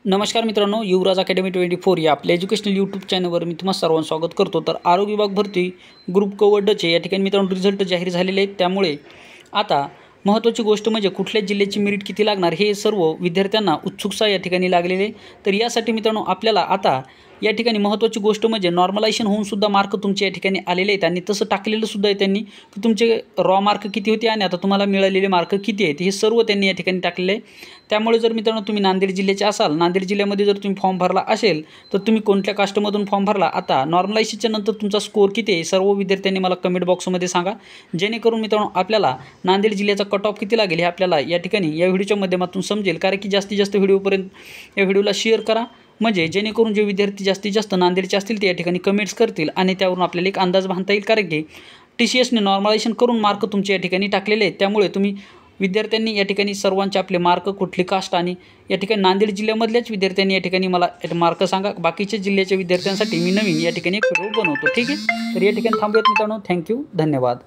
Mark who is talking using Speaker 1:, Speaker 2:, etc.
Speaker 1: नमस्कार मित्रांनो, युवराज अकॅडमी 24 या आपल्या एज्युकेशनल यूट्यूब चॅनलवर मी तुम्हा सर्वांचं स्वागत करतो। तर आरोग्य विभाग भरती ग्रुप क व ड चे या ठिकाणी मित्रांनो रिझल्ट जाहीर झालेले आहेत। त्यामुळे आता महत्त्वाची गोष्ट म्हणजे कुठल्या जिल्ह्याची मेरिट किती लागणार हे सर्व विद्यार्थ्यांना उत्सुकता या ठिकाणी लागलेली आहे। तर यासाठी मित्रांनो आपल्याला आता या ठिकाणी महत्त्वाची गोष्ट म्हणजे नॉर्मलायझेशन होऊन सुद्धा मार्क तुमचे या ठिकाणी आलेले आहेत आणि तसं टाकलेलं सुद्धा आहे त्यांनी की तुमचे रॉ मार्क किती होते आणि आता तुम्हाला मिळालेले मार्क किती आहेत हे सर्व त्यांनी या ठिकाणी टाकलेले आहे। त्यामुळे जर मित्रांनो तुम्ही नांदेड जिल्ह्याचे असाल, नांदेड जिल्ह्यामध्ये जर तुम्ही फॉर्म भरला असेल तर तुम्ही कोणत्या कास्टमधून फॉर्म भरला, आता नॉर्मलायझेशनच्या नंतर तुमचा स्कोअर किती आहे सर्व विद्यार्थ्यांनी मला कमेंट बॉक्समध्ये सांगा, जेणेकरून मित्रांनो आपल्याला नांदेड जिल्ह्याचा कट ऑफ किती लागेल हे आपल्याला या ठिकाणी या व्हिडिओच्या माध्यमातून समजेल। कारण की जास्तीत जास्त व्हिडिओपर्यंत या व्हिडिओला शेअर करा, म्हणजे जेणेकरून जे विद्यार्थी जास्तीत जास्त नांदेडचे असतील ते या ठिकाणी कमेंट्स करतील आणि त्यावरून आपल्याला एक अंदाज बांधता येईल। कारण की TCSने नॉर्मलायझेशन करून मार्क तुमचे या ठिकाणी टाकलेले आहेत। त्यामुळे तुम्ही विद्यार्थ्यांनी या ठिकाणी सर्वांचे आपले मार्क, कुठली कास्ट आणि या ठिकाणी नांदेड जिल्ह्यामधल्याच विद्यार्थ्यांनी या ठिकाणी मला मार्क सांगा। बाकीच्या जिल्ह्याच्या विद्यार्थ्यांसाठी मी नवीन या ठिकाणी एक व्हिडिओ बनवतो, ठीक आहे। तर या ठिकाणी थांबूयात मित्रांनो, थँक्यू, धन्यवाद।